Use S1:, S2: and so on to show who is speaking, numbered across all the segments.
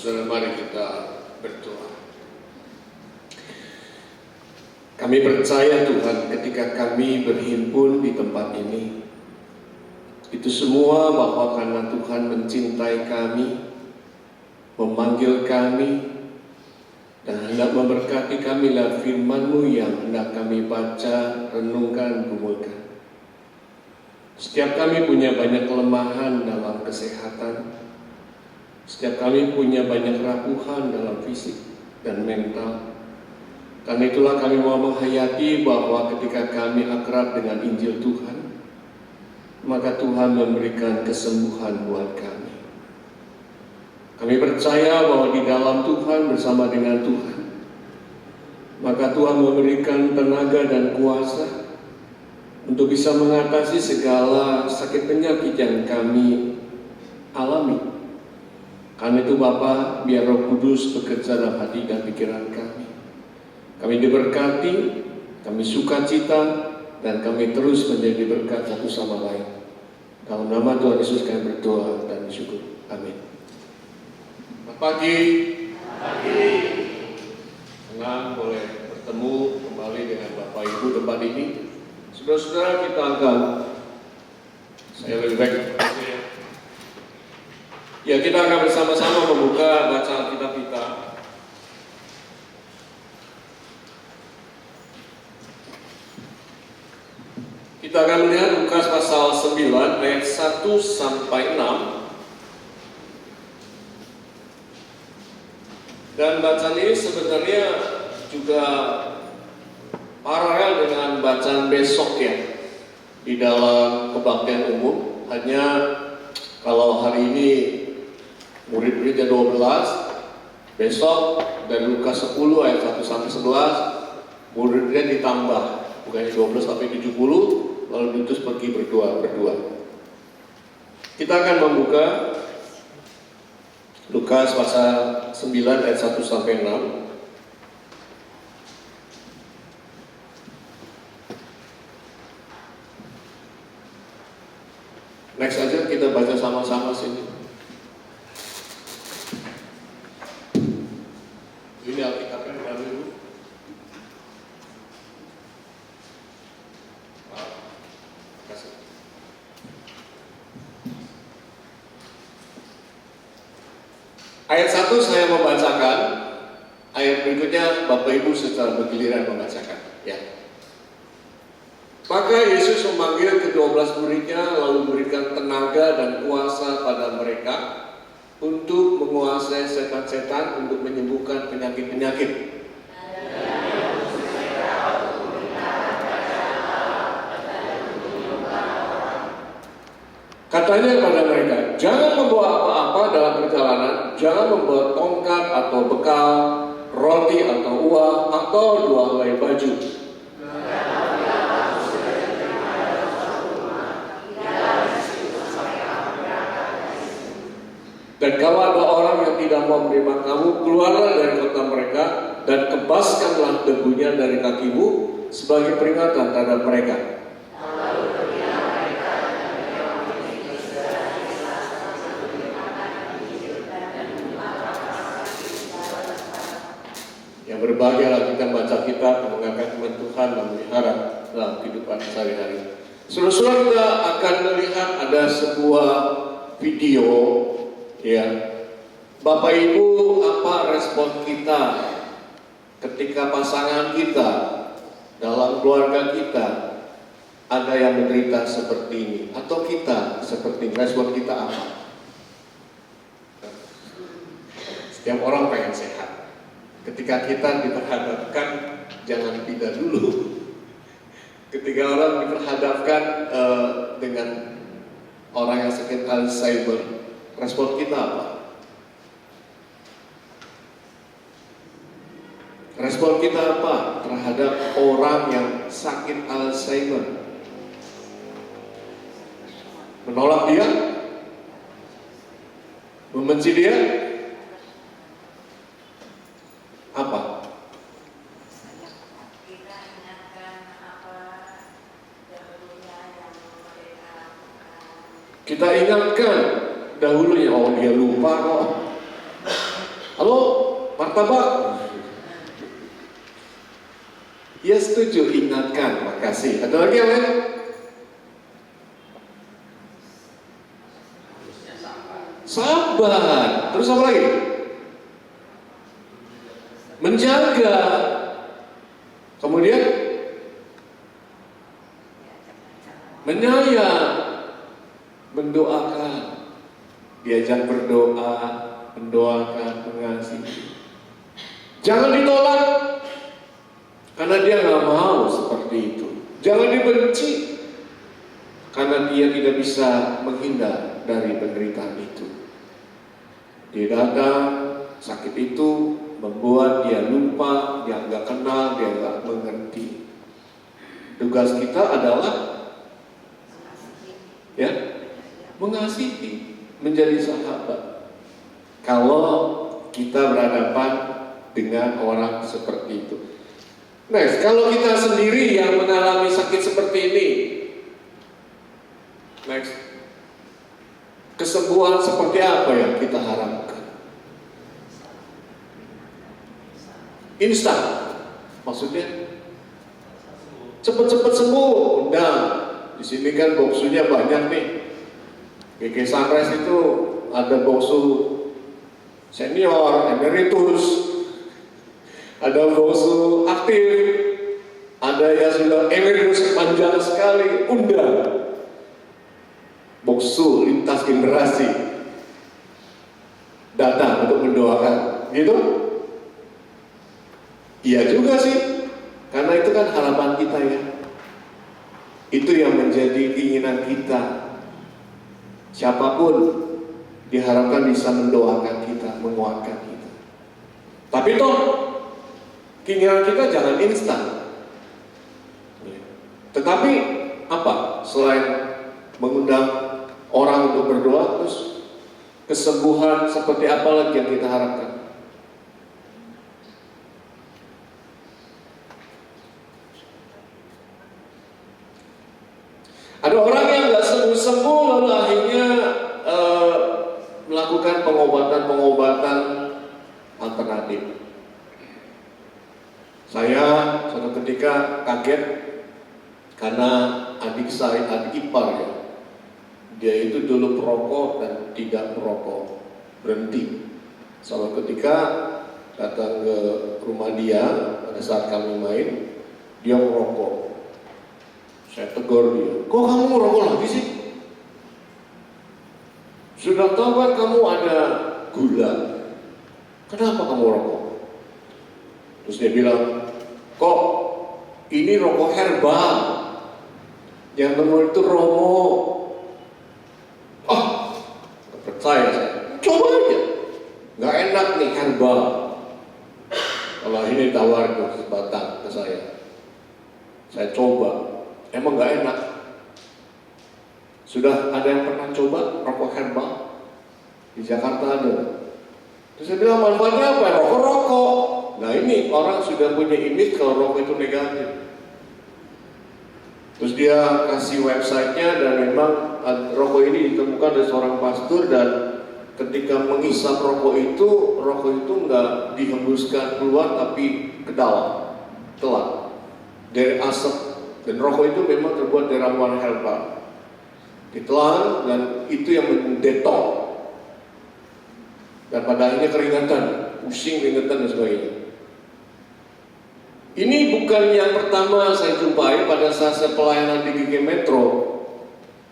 S1: Saudara, mari kita berdoa. Kami percaya Tuhan, ketika kami berhimpun di tempat ini, itu semua bahwa karena Tuhan mencintai kami, memanggil kami, dan hendak memberkati kami lewat firman-Mu yang hendak kami baca, renungkan, gumulkan. Setiap kami punya banyak kelemahan dalam kesehatan, setiap kami punya banyak rapuhan dalam fisik dan mental. Karena itulah kami mau menghayati bahwa ketika kami akrab dengan Injil Tuhan, maka Tuhan memberikan kesembuhan buat kami. Kami percaya bahwa di dalam Tuhan, bersama dengan Tuhan, maka Tuhan memberikan tenaga dan kuasa untuk bisa mengatasi segala sakit penyakit yang kami alami. Karena itu Bapa, biar Roh Kudus bekerja dalam hati dan pikiran kami. Kami diberkati, kami sukacita, dan kami terus menjadi berkat satu sama lain. Dalam nama Tuhan Yesus kami berdoa dan bersyukur. Amin. Selamat pagi. Senang boleh bertemu kembali dengan Bapak Ibu tempat ini. Saudara-saudara, kita akan, saya lebih baik ya, kita akan bersama-sama membuka bacaan Alkitab kita. Kita akan melihat Lukas pasal 9 ayat 1 sampai 6. Dan bacaan ini sebenarnya juga paralel dengan bacaan besok ya, di dalam kebaktian umum. Hanya kalau hari ini murid-muridnya 12, besok dari Lukas 10 ayat 1 sampai 11 murid-muridnya ditambah, bukannya 12 tapi 70. Lalu diutus pergi berdua. Kita akan membuka Lukas pasal 9 ayat 1 sampai 6. Next aja kita baca sama-sama sini. Ini Alkitabnya diambil dulu. Ayat 1 saya membacakan, ayat berikutnya Bapak Ibu secara bergiliran membacakan. Ya. Maka Yesus memanggil ke-12 muridnya, lalu memberikan tenaga dan kuasa pada mereka untuk menguasai setan-setan, untuk menyembuhkan penyakit-penyakit. Katanya kepada mereka, jangan membawa apa-apa dalam perjalanan, jangan membawa tongkat atau bekal, roti atau uang, atau 2 helai baju. Dan kalau ada orang yang tidak mau menerima kamu, keluarlah dari kota mereka dan kebaskanlah debunya dari kakimu sebagai peringatan terhadap mereka. Berbahagialah kita baca kitab, mendengarkan firman Tuhan dan melihara dalam kehidupan sehari-hari. Saudara-saudara, kita akan melihat ada sebuah video, ya. Bapak Ibu, apa respon kita ketika pasangan kita dalam keluarga kita ada yang menderita seperti ini, atau kita seperti ini, respon kita apa? Setiap orang pengen sehat. Ketika kita diperhadapkan, jangan pindah dulu. Ketika orang diperhadapkan dengan orang yang sakit Alzheimer, respon kita apa? Respon kita apa terhadap orang yang sakit Alzheimer? Menolak dia? Membenci dia? Apa? Kita ingatkan dahulunya, oh dia lupa kok. Kalau martabak, ya setuju, ingatkan, makasih. Ada lagi yang lain? Sabar. Terus apa lagi? Menjaga. Kemudian menyayang, mendoakan, diajak berdoa, mendoakan, mengasihi. Jangan ditolak karena dia nggak mau seperti itu. Jangan dibenci karena dia tidak bisa menghindar dari penderitaan itu. Dia datang, sakit itu membuat dia lupa, dia nggak kenal, dia nggak mengerti. Tugas kita adalah mengasihi, menjadi sahabat. Kalau kita berhadapan dengan orang seperti itu. Next, kalau kita sendiri yang mengalami sakit seperti ini, next, kesembuhan seperti apa yang kita harapkan? Instan, maksudnya cepet-cepet sembuh. Undang, di sini kan boksunya banyak nih. GG Sunrise itu ada boksu senior, emeritus, ada boksu aktif, ada yang sudah emeritus panjang sekali. Undang, boksu lintas generasi datang untuk mendoakan, gitu? Iya juga sih, karena itu kan harapan kita ya. Itu yang menjadi keinginan kita. Siapapun diharapkan bisa mendoakan kita, menguatkan kita. Tapi toh keinginan kita jangan instan. Tetapi apa? Selain mengundang orang untuk berdoa, terus kesembuhan seperti apa lagi yang kita harapkan? Ada orang yang nggak sembuh-sembuh lalu akhirnya melakukan pengobatan alternatif. Saya suatu ketika kaget karena adik saya, adik ipar ya, dia itu dulu perokok dan tidak merokok, berhenti. Suatu ketika datang ke rumah dia pada saat kami main, dia merokok. Saya tegur dia, kok kamu merokok lagi sih? Sudah tahu kan kamu ada gula, kenapa kamu rokok? Terus dia bilang, kok ini rokok herbal, yang nomor itu Romo. Ah, gak percaya saya, coba aja, gak enak nih herbal. Kalau ini tawar sebatang ke saya coba. Emang gak enak. Sudah ada yang pernah coba rokok herbal? Di Jakarta ada. Terus saya bilang manfaatnya apa? Rokok-rokok. Nah ini orang sudah punya image kalau rokok itu negatif. Terus dia kasih websitenya dan memang rokok ini ditemukan dari seorang pastor dan ketika menghisap rokok itu nggak dihembuskan keluar tapi ke dalam, telan dari asap. Dan rokok itu memang terbuat dari ramuan herbal. Ditelan dan itu yang mendetok. Dan pada akhirnya keringatan, pusing, keringetan dan sebagainya. Ini bukan yang pertama saya jumpai pada saat saya pelayanan di GG Metro.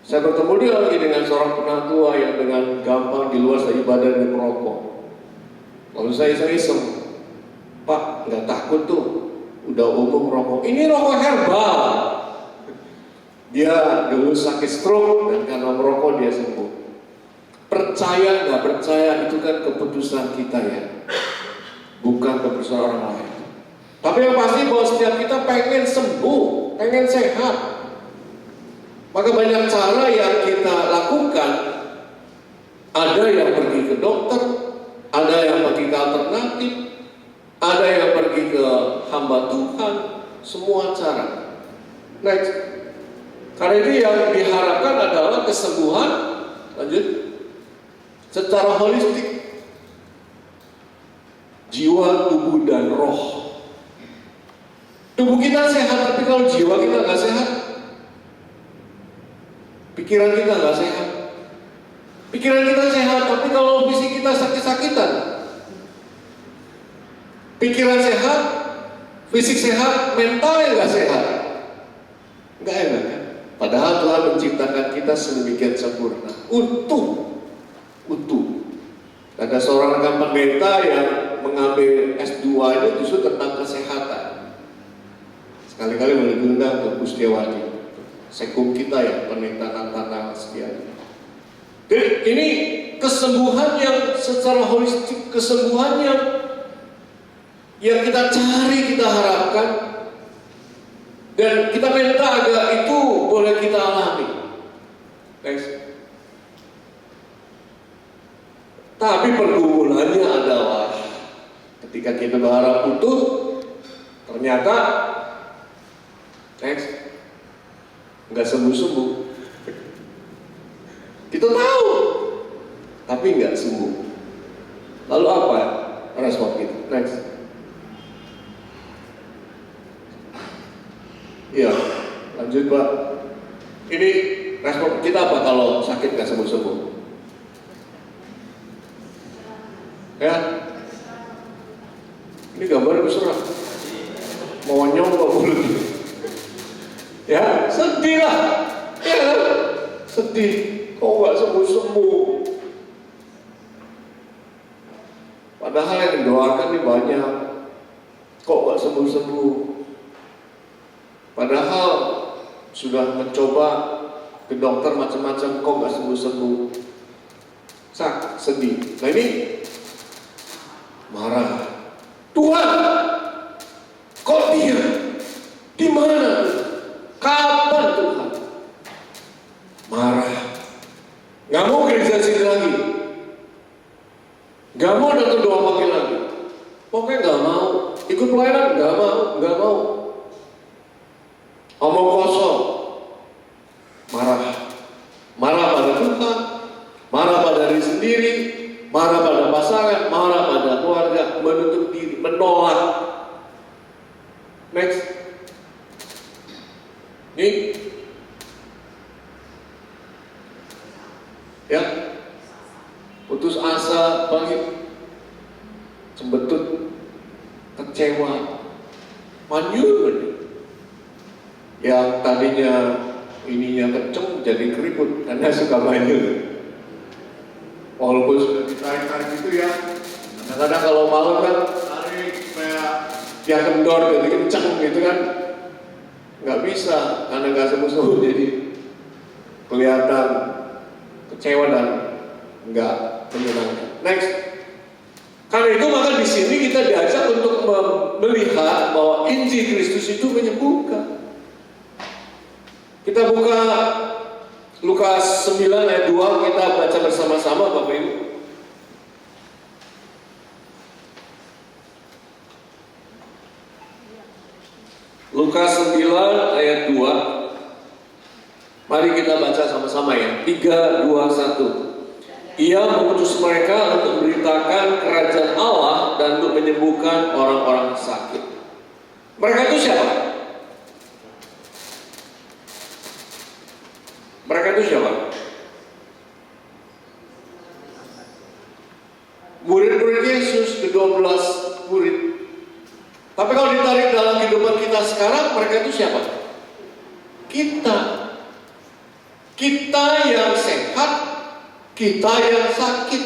S1: Saya bertemu dia lagi dengan seorang penatua yang dengan gampang di luar saya ibadah dan merokok. Lalu saya iseng, Pak, nggak takut tuh? Udah umum rokok, ini rokok herbal. Dia dulu sakit stroke dan karena merokok dia sembuh. Percaya nggak percaya itu kan keputusan kita ya, bukan keputusan orang lain. Tapi yang pasti bahwa setiap kita pengen sembuh, pengen sehat. Maka banyak cara yang kita lakukan. Ada yang pergi ke dokter, ada yang pergi ke alternatif, ada yang pergi ke hamba Tuhan, semua cara. Next. Karena itu yang diharapkan adalah kesembuhan, lanjut, secara holistik. jiwa, tubuh, dan roh. Tubuh kita sehat, tapi kalau jiwa kita nggak sehat, pikiran kita nggak sehat. Pikiran kita sehat, tapi kalau fisik kita sakit-sakitan. Pikiran sehat, fisik sehat, mentalnya nggak sehat. Nggak enak kan? Padahal Tuhan menciptakan kita sedemikian sempurna, utuh. Ada seorang rekan pendeta yang mengambil S2-nya justru tentang kesehatan. Sekali-kali boleh diundang ke Pustiawati, sekum kita ya, pendeta Natana Setiadi. Jadi ini kesembuhan yang secara holistik, kesembuhan yang kita cari, kita harapkan, dan kita minta agar itu boleh kita alami. Next. Tapi pergumulannya adalah ketika kita berharap utuh, ternyata next nggak sembuh-sembuh. Kita tahu, tapi nggak sembuh. Lalu apa respon kita? Next. Iya, lanjut Pak. Ini respon kita apa kalau sakit nggak sembuh-sembuh? Ya, ini gambarnya berserah, monyong Pak mulut. Ya, sedih lah, ya, sedih. Kok nggak sembuh-sembuh? Padahal yang didoakan ini banyak. Kok nggak sembuh-sembuh? Padahal sudah mencoba ke dokter macam-macam, kok nggak sembuh-sembuh? Sedih. Nah ini marah. Tuhan, kok dia? Di mana? Kapan Tuhan? Marah. Gak mau gereja sini lagi. Gak mau datang doa pagi lagi. Pokoknya gak mau. Ikut pelayanan gak mau. Omong kosong. Marah. Marah pada Tuhan. Marah pada diri sendiri. Marah pada pasangan. Marah pada keluarga. Menutup diri. Menolak. Next. Nih. Ya, putus asa, bangkit, cembetut, kecewa, manyun. Yang tadinya ininya kenceng jadi keriput karena suka manyun. Walaupun sudah ditarik-tarik gitu ya, kadang-kadang kalau malam kan tarik supaya dia kendor jadi kenceng gitu kan, nggak bisa karena nggak sembuh-sembuh jadi kelihatan kecewa dan enggak menyenangkan. Next. Karena itu maka di sini kita diajak untuk melihat bahwa Injil Kristus itu menyembuhkan. Kita buka Lukas 9 ayat 2, kita baca bersama-sama Bapak Ibu. Lukas 9 ayat 2. Mari kita baca sama-sama ya. 3, 2, 1. Ia mengutus mereka untuk memberitakan kerajaan Allah dan untuk menyembuhkan orang-orang sakit. Mereka itu siapa? Mereka itu siapa? Murid-murid Yesus, ke-12 murid. Tapi kalau ditarik dalam kehidupan kita sekarang, mereka itu siapa? Kita. Kita yang sehat, kita yang sakit,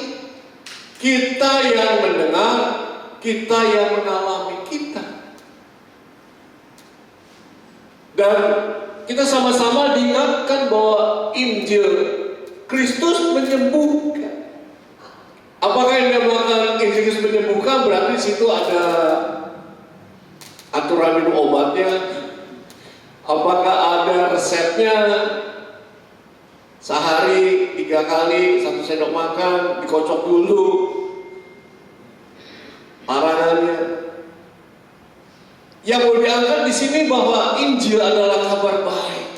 S1: kita yang mendengar, kita yang mengalami kita. Dan kita sama-sama diingatkan bahwa Injil Kristus menyembuhkan. Apakah yang dinamakan Injil Kristus menyembuhkan berarti di situ ada aturan minum obatnya? Apakah ada resepnya? Sehari 3 kali 1 sendok makan dikocok dulu parangannya. Yang mau diangkat di sini bahwa Injil adalah kabar baik.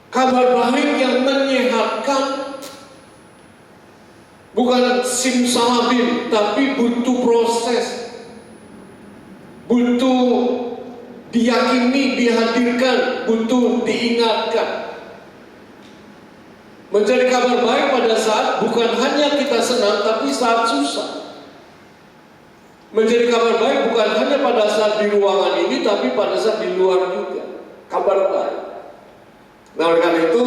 S1: Kabar baik yang menyehatkan Bukan simsalabim, tapi butuh proses. Butuh diyakini, dihadirkan, butuh diingatkan. Menjadi kabar baik pada saat bukan hanya kita senang, tapi saat susah. Menjadi kabar baik bukan hanya pada saat di ruangan ini, tapi pada saat di luar juga. Kabar baik. Nah, oleh karena itu,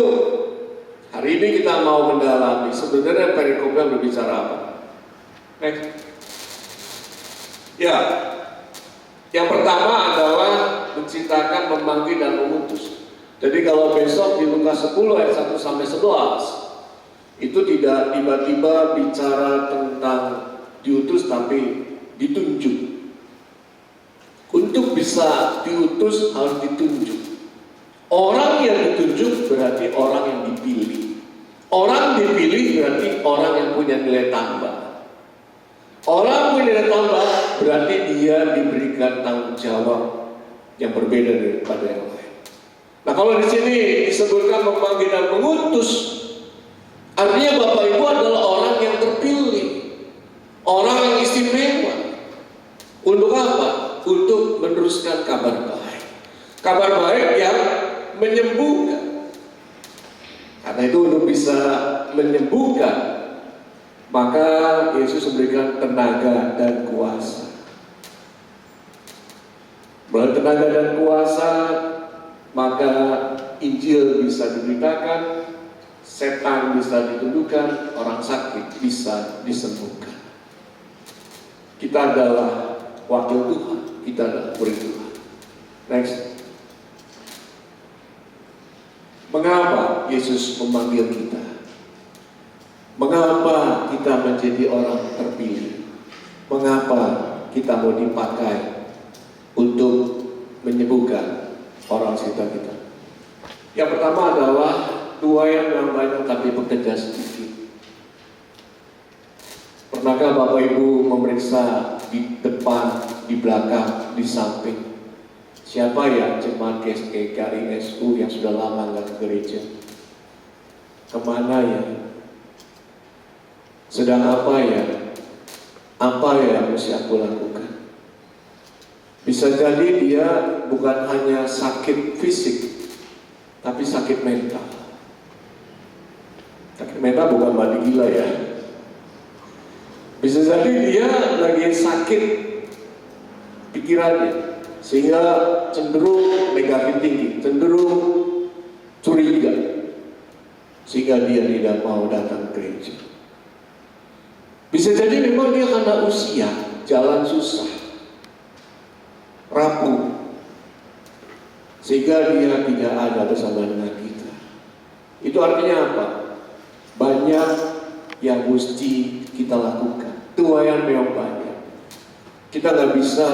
S1: hari ini kita mau mendalami sebenarnya perikopnya berbicara apa. Next. Ya, yang pertama adalah menciptakan, memanggil, dan mengutus. Jadi kalau besok di Lukas 10 ayat 1 sampai 11 itu tidak tiba-tiba bicara tentang diutus, tapi ditunjuk. Untuk bisa diutus harus ditunjuk. Orang yang ditunjuk berarti orang yang dipilih. Orang dipilih berarti orang yang punya nilai tambah. Orang punya nilai tambah berarti dia diberikan tanggung jawab yang berbeda daripada yang lain. Nah, kalau di sini disebutkan memanggil dan mengutus, artinya Bapak Ibu adalah orang yang terpilih, orang yang istimewa. Untuk apa? Untuk meneruskan kabar baik. Kabar baik yang menyembuhkan. Karena itu untuk bisa menyembuhkan, maka Yesus memberikan tenaga dan kuasa. Melalui tenaga dan kuasa, maka Injil bisa diberitakan, setan bisa ditundukkan, orang sakit bisa disembuhkan. Kita adalah wakil Tuhan, kita adalah murid Tuhan. Next. Mengapa Yesus memanggil kita? Mengapa kita menjadi orang terpilih? Mengapa kita mau dipakai untuk menyembuhkan orang sekitar kita? Yang pertama adalah tuaian yang banyak tapi bekerja sedikit. Pernahkah Bapak Ibu memeriksa di depan, di belakang, di samping? Siapa ya jemaat GKI-SU yang sudah lama nggak ke gereja? Kemana ya? Sedang apa ya? Apa yang mesti aku lakukan? Bisa jadi dia bukan hanya sakit fisik, tapi sakit mental. Sakit mental bukan berarti gila ya. Bisa jadi dia lagi sakit pikirannya, sehingga cenderung negatif tinggi, cenderung curiga, sehingga dia tidak mau datang ke gereja. Bisa jadi memang dia karena usia, jalan susah, rapuh, sehingga dia tidak ada bersama dengan kita. Itu artinya apa? Banyak yang mesti kita lakukan. Tuaian memang banyak. Kita nggak bisa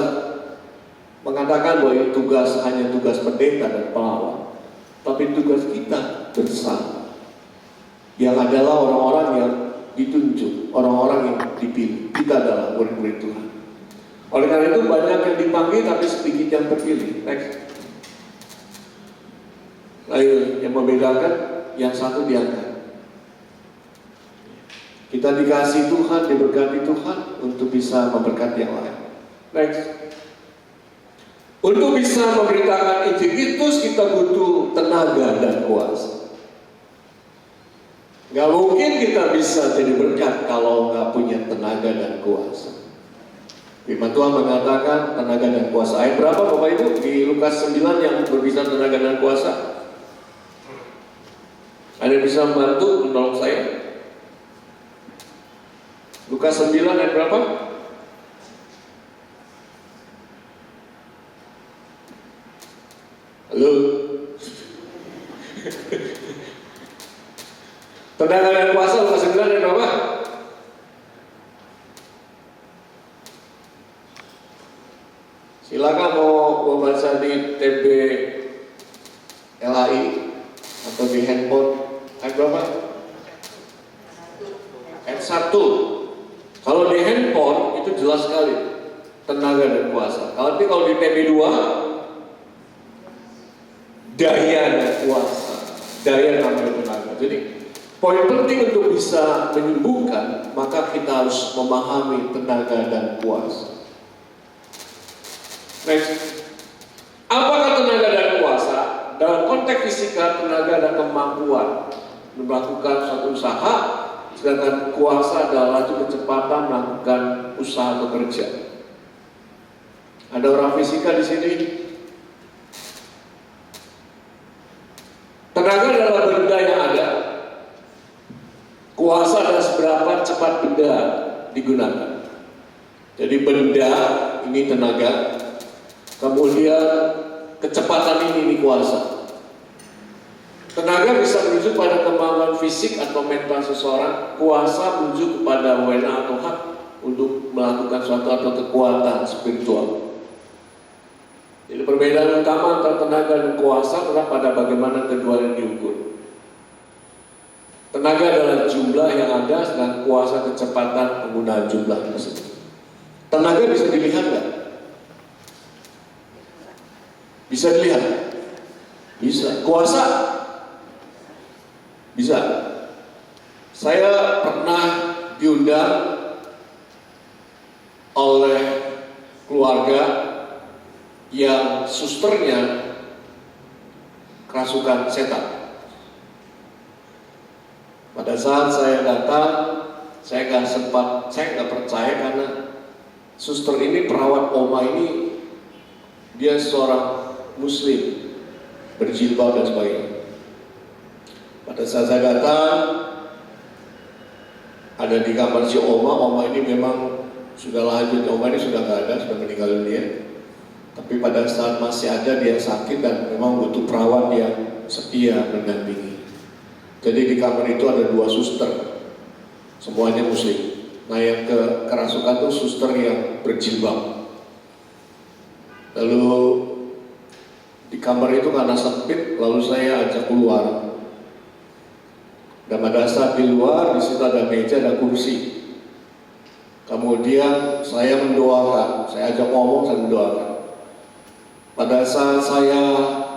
S1: mengatakan bahwa itu tugas hanya tugas pendeta dan pelawak, tapi tugas kita bersama, yang adalah orang-orang yang ditunjuk, orang-orang yang dipilih. Kita adalah murid-murid Tuhan. Oleh karena itu banyak yang dipanggil tapi sedikit yang terpilih. Next. Lalu yang membedakan, yang satu diangkat. Kita dikasih Tuhan, diberkati Tuhan untuk bisa memberkati yang lain. Next. Untuk bisa memberitakan Injil Kristus kita butuh tenaga dan kuasa. Gak mungkin kita bisa jadi berkat kalau gak punya tenaga dan kuasa. Firman Tuhan mengatakan tenaga dan kuasa. Ayat berapa Bapak Ibu? Di Lukas 9 yang berbicara tenaga dan kuasa. Ada yang bisa membantu menolong saya? Lukas 9 ayat berapa? Halo? Tenaga dan kuasa Lukas 9 ayat berapa? Silakan mau membaca di TB LAI atau di handphone. Ayat berapa? Ayat 1. Kalau di handphone itu jelas sekali tenaga dan kuasa. Kalau di TB 2 daya dan kuasa, daya dan tenaga. Jadi Poin penting untuk bisa menyembuhkan, maka kita harus memahami tenaga dan kuasa. Next. Apakah tenaga dan kuasa? Dalam konteks fisika, tenaga dan kemampuan melakukan suatu usaha, sedangkan kuasa adalah kecepatan melakukan usaha atau kerja. Ada orang fisika di sini. Tenaga adalah benda yang ada. Kuasa adalah seberapa cepat benda digunakan. Jadi benda ini tenaga, kemudian kecepatan ini kuasa. Tenaga bisa menuju pada kemampuan fisik atau mental seseorang. Kuasa menuju kepada wewenang atau hak untuk melakukan suatu atau kekuatan spiritual. Jadi perbedaan utama antara tenaga dan kuasa adalah pada bagaimana keduanya diukur. Tenaga adalah jumlah yang ada, sedangkan kuasa kecepatan penggunaan jumlah tersebut. Tenaga bisa dilihat nggak? Bisa dilihat? Bisa. Kuasa? Bisa. Saya pernah diundang oleh keluarga yang susternya kerasukan setan. Pada saat saya datang, saya nggak percaya karena suster ini, perawat oma ini, dia seorang Muslim, berjilbab dan sebagainya. Pada saat saya datang, ada di kamar si oma ini memang sudah lanjut, oma ini sudah nggak ada, sudah meninggal dunia. Tapi pada saat masih ada dia sakit dan memang butuh perawat yang setia mendampingi. Jadi di kamar itu ada 2 suster, semuanya Muslim. Nah yang kerasukan itu suster yang berjilbab. Lalu di kamar itu karena sempit, lalu saya ajak keluar. Dan pada saat di luar, di situ ada meja, ada kursi. Kemudian saya mendoakan, saya ajak ngomong, saya mendoakan. Pada saat saya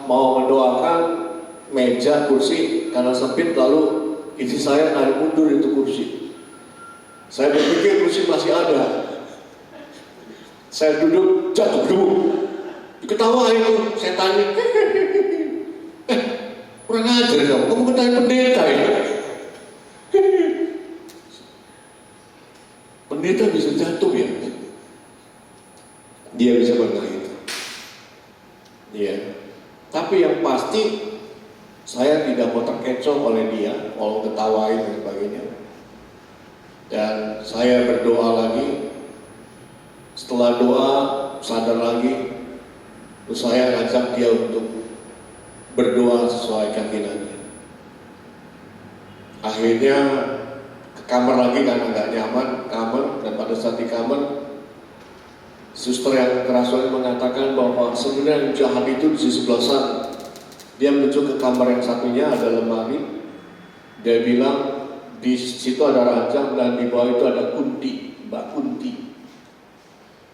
S1: mau mendoakan, meja, kursi, karena sempit, lalu isi saya narik mundur itu kursi. Saya berpikir kursi masih ada. Saya duduk, jatuh dulu. Ketawa itu, saya tanya, kurang ajar kamu ketahui pendeta ya? Pendeta bisa jatuh ya? Dia bisa itu. Iya. Tapi yang pasti saya tidak mau terkecoh oleh dia, mau ketawain dan sebagainya. Dan saya berdoa lagi. Setelah doa, sadar lagi. Terus saya ngajak dia untuk berdoa sesuai keyakinannya. Akhirnya ke kamar lagi karena nggak nyaman kamar, dan pada saat di kamar, suster yang kerasukan mengatakan bahwa sebenarnya jahat itu di sebelah sana. Dia menuju ke kamar yang satunya, ada lemari. Dia bilang di situ ada ranjang dan di bawah itu ada Kunti, Mbak Kunti.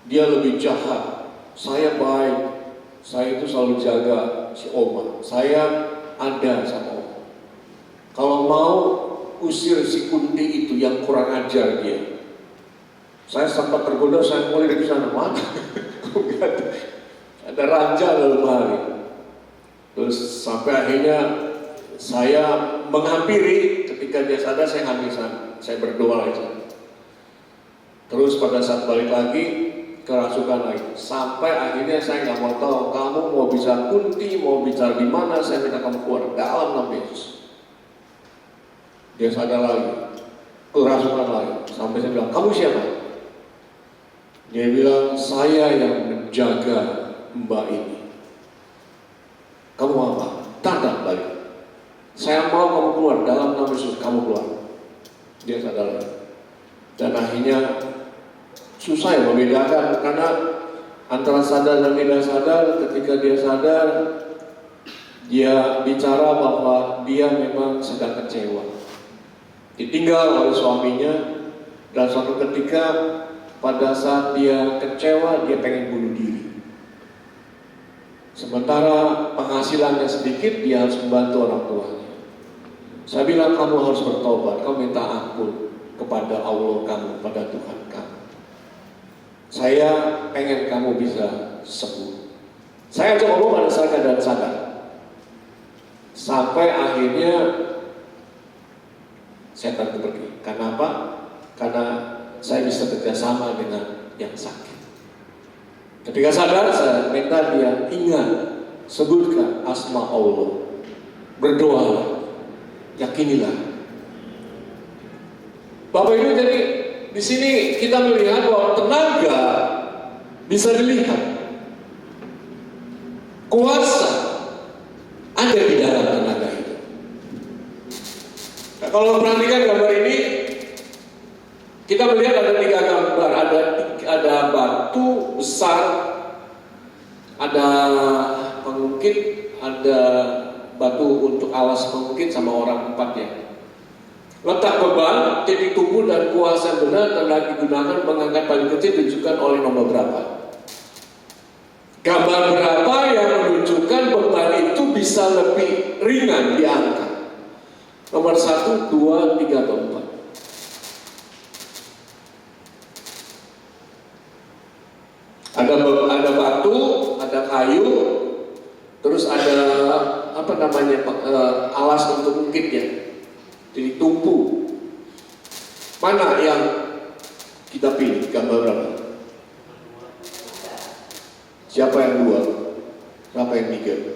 S1: Dia lebih jahat. Saya baik. Saya itu selalu jaga si oma. Saya ada sama oma. Kalau mau usir si Kunti itu yang kurang ajar dia. Saya sempat tergoda, saya mulai dari sana, mana? Ada ranjang ada lemari. Terus sampai akhirnya saya menghampiri, ketika dia sadar saya hampir sana, saya berdoa lagi. Terus pada saat balik lagi, kerasukan lagi. Sampai akhirnya saya nggak mau tahu, kamu mau bicara Kunti, mau bicara di mana, saya minta kamu keluar dalam nama Yesus. Dia sadar lagi, kerasukan lagi. Sampai saya bilang, kamu siapa? Dia bilang, saya yang menjaga mbak ini. Kamu apa? Tanda balik. Saya mau kamu keluar dalam nama Yesus, kamu keluar. Dia sadar. Dan akhirnya susah ya membedakan, karena antara sadar dan tidak sadar. Ketika dia sadar, dia bicara bahwa dia memang sedang kecewa, ditinggal oleh suaminya, dan suatu ketika pada saat dia kecewa, dia pengen bunuh diri. Sementara penghasilannya sedikit, dia harus membantu orang tuanya. Saya bilang kamu harus bertobat, kamu minta ampun kepada Allah kamu, kepada Tuhan kamu. Saya pengen kamu bisa sembuh. Saya coba pada saat keadaan sadar. Sampai akhirnya setan itu pergi. Karena apa? Karena saya bisa kerjasama dengan yang sakit. Ketika sadar, saya minta dia ingat, sebutkan asma Allah, berdoa, yakinilah. Bapak Ibu, jadi di sini kita melihat bahwa tenaga bisa dilihat, kuasa ada di dalam tenaga itu. Nah, kalau perhatikan gambar ini, kita melihat ada 3 gambar, ada batu besar, ada pengungkit, ada batu untuk alas pengungkit sama orang 4 ya. Letak beban, titik tumpu dan kuasa yang benar telah digunakan mengangkat paling kecil ditunjukkan oleh nomor berapa. Gambar berapa yang menunjukkan beban itu bisa lebih ringan diangkat. Nomor 1, 2, 3, atau 4. Ada batu, ada kayu, terus ada apa namanya alas untuk ungkit ya. Jadi tumpu. Mana yang kita pilih? Gambar berapa? Siapa yang 2? Siapa yang 3?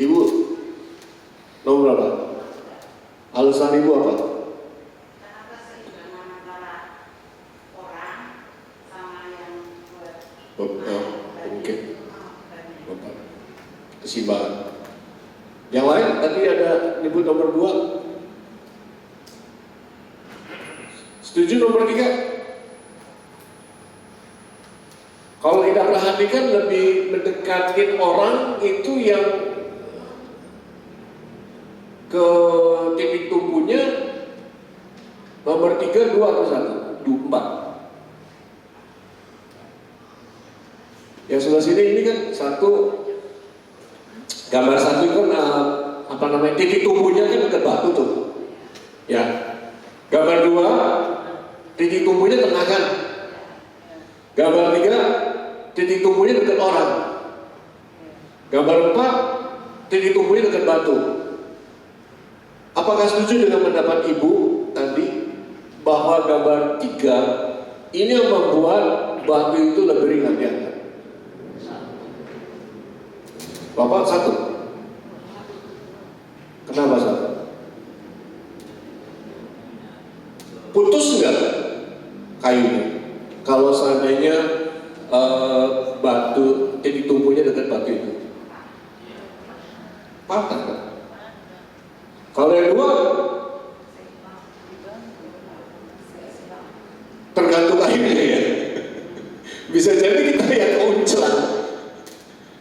S1: Ibu, nomor berapa? Alasan ibu apa?
S2: Kenapa seimbang antara orang sama yang buat
S1: Mungkin keseimbangan. Yang lain tadi ada nyebut nomor 2. Setuju nomor 3? Kalau kita perhatikan lebih mendekatin orang itu yang ke titik tumpunya nomor 3, 2 atau 1? 4. Yang sebelah sini ini kan gambar 1 itu kan titik tumbuhnya kan dekat batu tuh. Ya. Gambar 2 titik tumbuhnya tengah kan. Gambar 3 titik tumbuhnya dekat orang. Gambar 4 titik tumbuhnya dekat batu. Apakah setuju dengan pendapat ibu tadi bahwa gambar 3 ini yang membuat batu itu lebih ringan ya? Bapak 1. Kenapa 1? Putus enggak kayunya? Kalau seandainya batu titik tumpunya dekat batu itu patah kan? Kalau yang 2 tergantung kayunya ya. Bisa jadi kita yang keuncilan.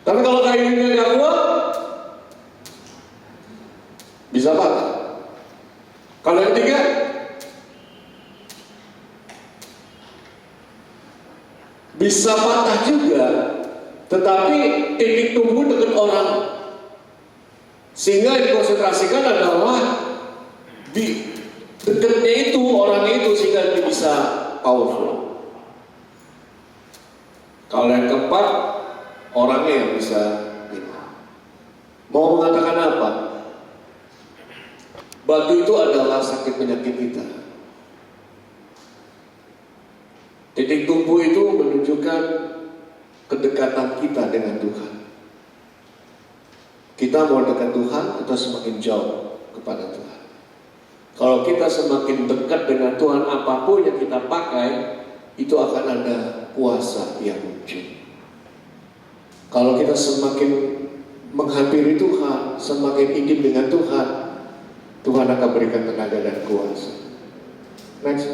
S1: Tapi kalau kayunya nggak kuat, bisa patah. Kalau yang 3, bisa patah juga, tetapi titik tumbuh dekat orang, sehingga dikonsentrasikan adalah di dekatnya itu orang itu sehingga dia bisa powerful. Kalau yang keempat, orangnya yang bisa mau mengatakan apa? Batu itu adalah sakit penyakit kita. Titik tumpu itu menunjukkan kedekatan kita dengan Tuhan. Kita mau dekat Tuhan, kita semakin jauh kepada Tuhan. Kalau kita semakin dekat dengan Tuhan, apapun yang kita pakai, itu akan ada kuasa yang muncul. Kalau kita semakin menghampiri Tuhan, semakin intim dengan Tuhan, Tuhan akan berikan tenaga dan kuasa. Next.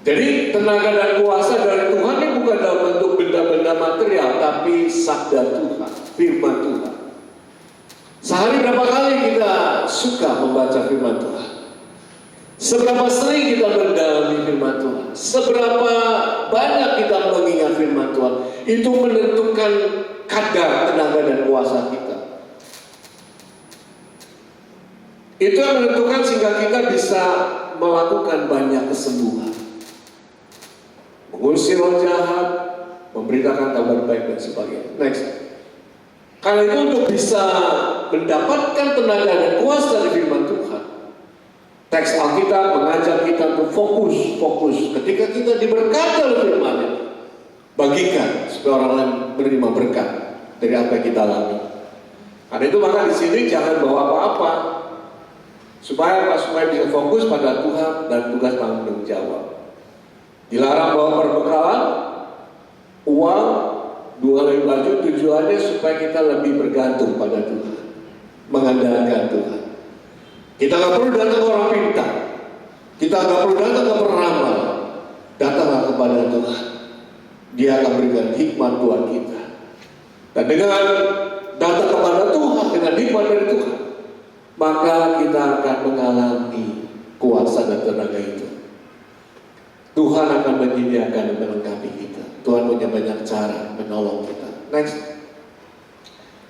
S1: Jadi tenaga dan kuasa dari Tuhan ini bukan dalam bentuk benda-benda material, tapi sabda Tuhan, firman Tuhan. Sehari berapa kali kita suka membaca firman Tuhan? Seberapa sering kita mendalami firman Tuhan? Seberapa banyak kita mengingat firman Tuhan? Itu menentukan kadar tenaga dan kuasa kita. Itu yang menentukan sehingga kita bisa melakukan banyak kesembuhan, mengusir roh jahat, memberitakan kabar baik dan sebagainya. Next. Karena itu untuk bisa mendapatkan tenaga dan kuasa dari firman Tuhan, teks Alkitab mengajak kita untuk fokus. Ketika kita diberkati oleh firman-Nya, bagikan supaya orang lain menerima berkat dari apa yang kita alami. Karena itu maka di sini jangan bawa apa-apa, supaya bisa fokus pada Tuhan dan tugas tanggung jawab. Dilarang bawa perbekalan, uang, 2 kali baju, tujuannya supaya kita lebih bergantung pada Tuhan, mengandalkan Tuhan. Kita nggak perlu datang ke orang pintar, kita nggak perlu datang ke peramal, datanglah kepada Tuhan. Dia akan berikan hikmat buat kita. Dan dengan datang kepada Tuhan, dengan hikmat dari Tuhan, maka kita akan mengalami kuasa dan tenaga itu. Tuhan akan menyediakan dan melengkapi kita. Tuhan punya banyak cara menolong kita. Next.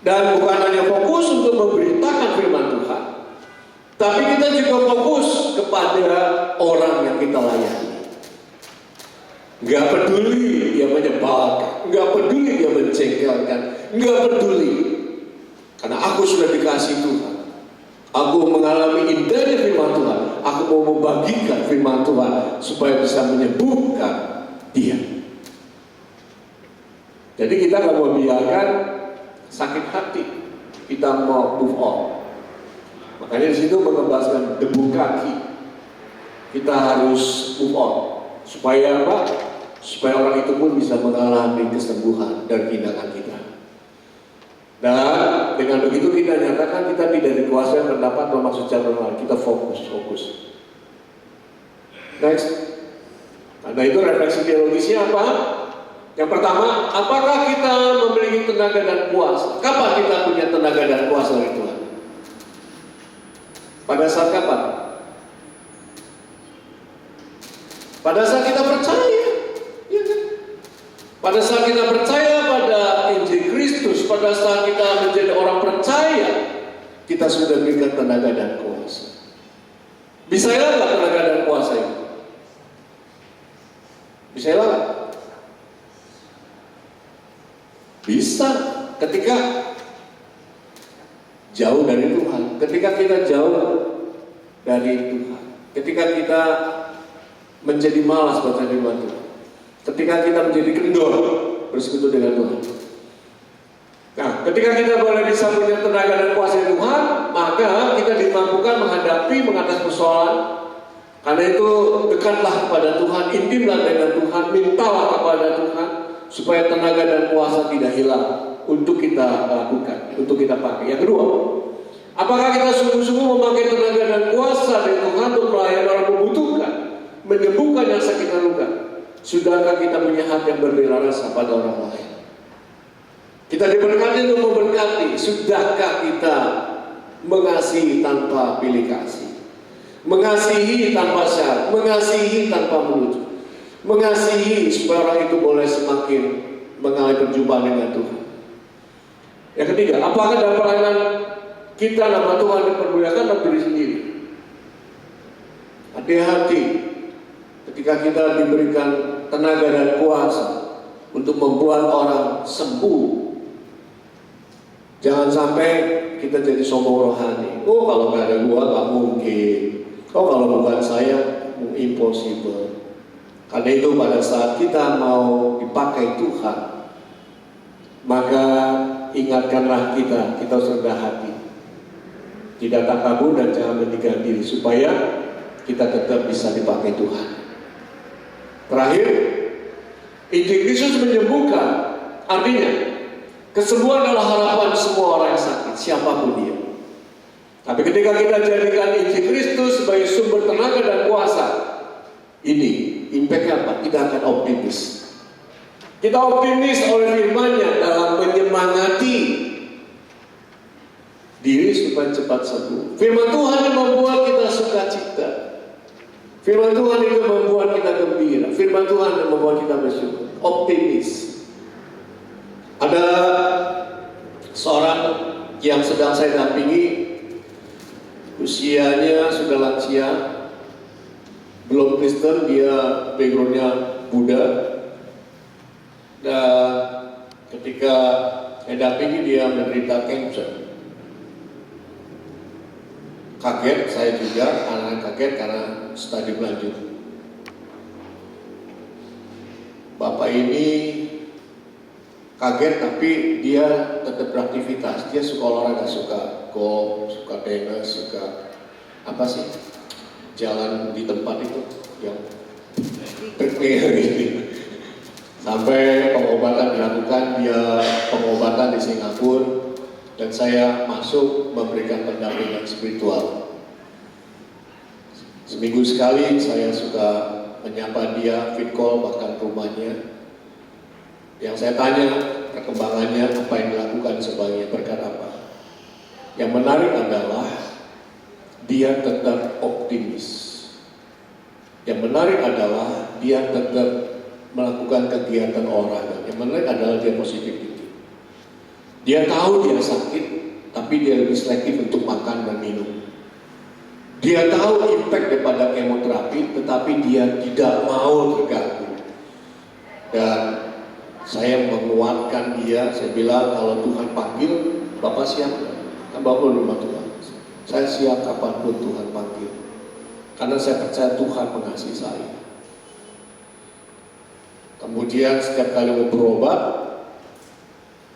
S1: Dan bukan hanya fokus untuk memberitakan firman Tuhan, tapi kita juga fokus kepada orang yang kita layani. Gak peduli dia menyebalkan, gak peduli dia menjengkelkan, gak peduli. Karena aku sudah dikasih Tuhan, aku mengalami indahnya firman Tuhan, aku mau membagikan firman Tuhan supaya bisa menyembuhkan dia. Jadi kita gak mau biarkan sakit hati, kita mau move on. Makanya di situ mengebaskan debu kaki, kita harus move on. Supaya apa? Supaya orang itu pun bisa mengalami kesembuhan dari tindakan kita. Dan dengan begitu kita nyatakan kita tidak dikuasai pendapat bermaksud cara lain. Kita fokus. Next. Karena itu refleksi teologisnya apa? Yang pertama, apakah kita memiliki tenaga dan kuasa? Kapan kita punya tenaga dan kuasa dari Tuhan? Pada saat kapan? Pada saat kita percaya, ya kan? Pada saat kita percaya pada Injil Kristus, pada saat kita menjadi orang percaya, kita sudah diberikan tenaga dan kuasa. Bisa nggak tenaga dan kuasa itu? Bisa nggak? Bisa. Ketika jauh dari Tuhan, ketika kita jauh dari Tuhan, ketika kita menjadi malas baca firman Tuhan, ketika kita menjadi kendor bersekutu dengan Tuhan. Nah, ketika kita boleh bisa punya tenaga dan kuasa Tuhan, maka kita dimampukan mengatasi persoalan. Karena itu dekatlah kepada Tuhan, intimlah dengan Tuhan, mintalah kepada Tuhan supaya tenaga dan kuasa tidak hilang untuk kita lakukan, untuk kita pakai. Yang kedua, apakah kita sungguh-sungguh memakai tenaga dan kuasa dari Tuhan untuk melayani orang membutuhkan, menyembuhkan yang sakit dan luka? Sudahkah kita punya hati yang berbela rasa pada orang lain? Kita diberkati untuk memberkati. Sudahkah kita mengasihi tanpa pilih kasih? Mengasihi tanpa syarat, mengasihi tanpa menutup, mengasihi supaya orang itu boleh semakin mengalami perjumpaan dengan Tuhan. Yang ketiga, apakah dalam pelayanan kita nama Tuhan dipermuliakan atau diri sendiri? Hati-hati ketika kita diberikan tenaga dan kuasa untuk membuat orang sembuh. Jangan sampai kita jadi sombong rohani. Oh, kalau nggak ada gua nggak mungkin. Oh, kalau bukan saya, impossible. Karena itu pada saat kita mau dipakai Tuhan, maka ingatkanlah kita harus rendah hati, tidak takabur dan jangan meninggal diri, supaya kita tetap bisa dipakai Tuhan. Terakhir, Injil Kristus menyembuhkan, artinya kesembuhan adalah harapan semua orang yang sakit, siapapun dia. Tapi ketika kita jadikan Injil Kristus sebagai sumber tenaga dan kuasa, ini impact-nya apa? Kita akan optimis. Kita optimis oleh firman-Nya dalam menyemangati diri supaya cepat sembuh. Firman Tuhan yang membuat kita sukacita. Firman Tuhan itu membuat kita gembira. Firman Tuhan yang membuat kita bersyukur. Optimis. Ada seorang yang sedang saya dampingi, Usianya sudah lansia, belum Kristen, dia backgroundnya Buddha. Dan ketika saya dampingi dia menderita cancer. Kaget, saya juga, anak kaget karena stadium lanjut. Bapak ini kaget tapi dia tetap beraktivitas. Dia suka olahraga, suka golf, suka tenis, suka apa sih? Jalan di tempat itu yang gitu. Sampai pengobatan dilakukan, dia pengobatan di Singapura dan saya masuk memberikan pendampingan spiritual. Seminggu sekali saya suka menyapa dia, fit call bahkan rumahnya. Yang saya tanya perkembangannya, apa yang dilakukan sebagai berkat apa. Yang menarik adalah dia tetap optimis. Yang menarik adalah dia tetap melakukan kegiatan olahraga. Yang menarik adalah dia positif itu. Dia tahu dia sakit, tapi dia lebih selektif untuk makan dan minum. Dia tahu impact daripada kemoterapi, tetapi dia tidak mau terganggu. Dan saya menguatkan dia, saya bilang kalau Tuhan panggil, Bapak siap nggak? Kan Bapak rumah Tuhan. Saya siap kapanpun Tuhan panggil. Karena saya percaya Tuhan mengasihi saya. Kemudian setiap kali mau berobat,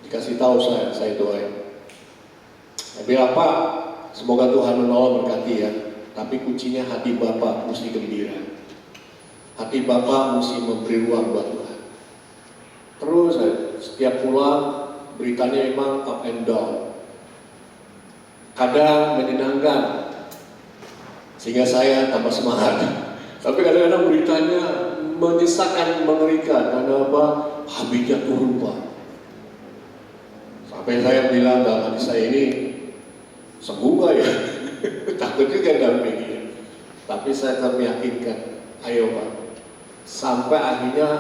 S1: dikasih tahu saya doain. Saya bilang, Pak, semoga Tuhan menolong berkati ya. Tapi kuncinya hati Bapak mesti gembira. Hati Bapak mesti memberi ruang buat Tuhan. Terus setiap pulang beritanya memang up and down. Kadang menyenangkan, sehingga saya tambah semangat. Tapi kadang-kadang beritanya menyesakan, mengerikan. Karena apa? Habibnya turun Pak. Sampai saya bilang dalam hati saya ini, sembuh gak ya? Takut juga dalam begini. Tapi saya tetap meyakinkan, ayo Pak. Sampai akhirnya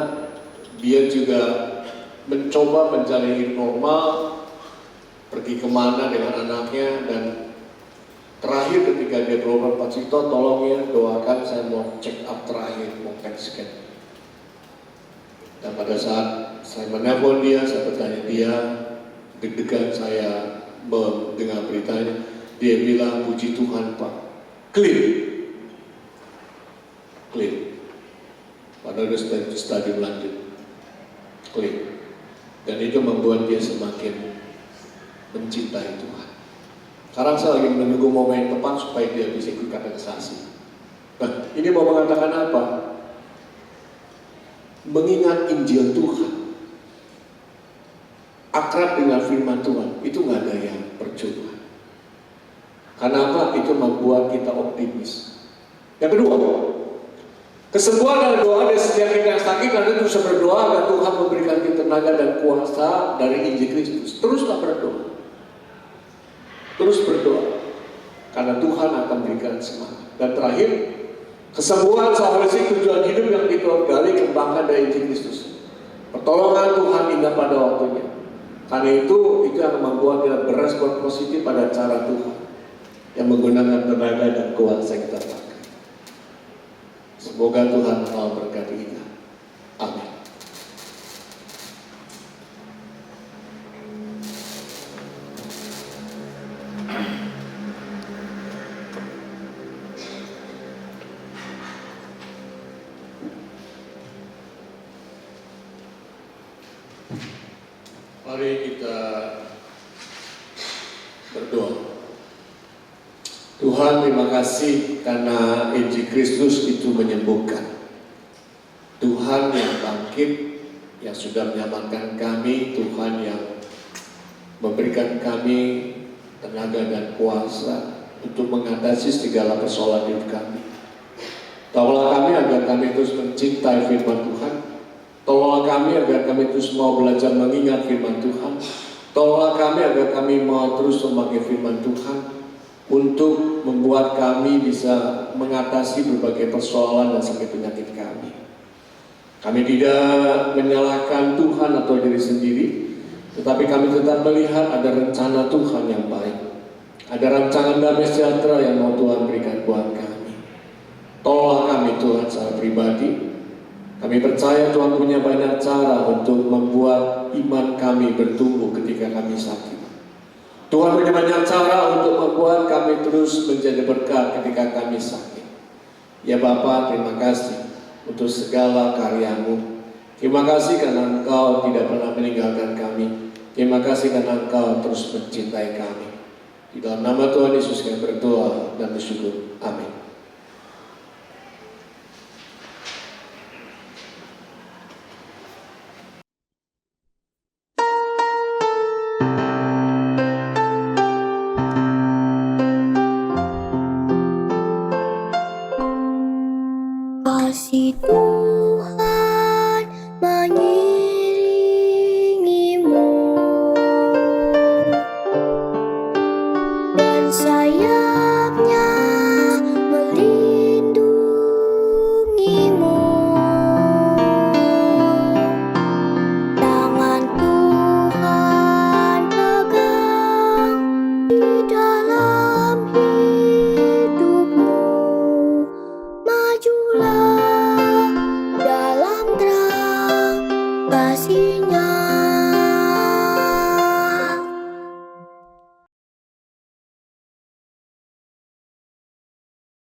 S1: dia juga mencoba mencari hidup normal, pergi kemana dengan anaknya, dan terakhir ketika dia berobat Pak Cito, tolong ya doakan saya mau check up terakhir, mau PET scan. Dan pada saat saya menelpon dia, saya bertanya dia, deg-degan saya mendengar beritanya, dia bilang puji Tuhan Pak, clean. Padahal dia stadium lanjut, clean. Dan itu membuat dia semakin mencintai Tuhan. Sekarang saya lagi menunggu momen yang tepat supaya dia bisa ikut katekisasi. Nah, ini mau mengatakan apa? Mengingat Injil Tuhan, akrab dengan firman Tuhan, itu nggak ada yang percuma. Karena apa? Itu membuat kita optimis. Yang kedua, kesembuhan adalah doa dari setiap kita yang sakit, karena terus berdoa agar Tuhan memberikan kita tenaga dan kuasa dari Injil Kristus. Teruslah berdoa. Terus berdoa. Karena Tuhan akan memberikan semangat. Dan terakhir, kesembuhan salvasi tujuan hidup yang kita gali kembangkan dari Injil Kristus. Pertolongan Tuhan indah pada waktunya. Karena itu yang membuat kita berespon positif pada cara Tuhan yang menggunakan tenaga dan kuasa yang kita pakai. Semoga Tuhan mau berkati kita. Amin. Mari kita berdoa. Tuhan, terima kasih karena Injil Kristus itu menyembuhkan. Tuhan yang bangkit, yang sudah menyelamatkan kami, Tuhan yang memberikan kami tenaga dan kuasa untuk mengatasi segala persoalan hidup kami. Tolonglah kami agar kami terus mencintai firman Tuhan. Tolonglah kami agar kami terus mau belajar mengingat firman Tuhan. Tolonglah kami agar kami mau terus memakai firman Tuhan untuk membuat kami bisa mengatasi berbagai persoalan dan sakit penyakit kami. Kami tidak menyalahkan Tuhan atau diri sendiri, tetapi kami tetap melihat ada rencana Tuhan yang baik. Ada rancangan damai sejahtera yang mau Tuhan berikan buat kami. Tolong kami Tuhan secara pribadi. Kami percaya Tuhan punya banyak cara untuk membuat iman kami bertumbuh ketika kami sakit. Tuhan punya banyak cara untuk membuat kami terus menjadi berkat ketika kami sakit. Ya Bapa, terima kasih untuk segala karya-Mu. Terima kasih karena Engkau tidak pernah meninggalkan kami. Terima kasih karena Engkau terus mencintai kami. Di dalam nama Tuhan Yesus kami berdoa dan bersyukur. Amin.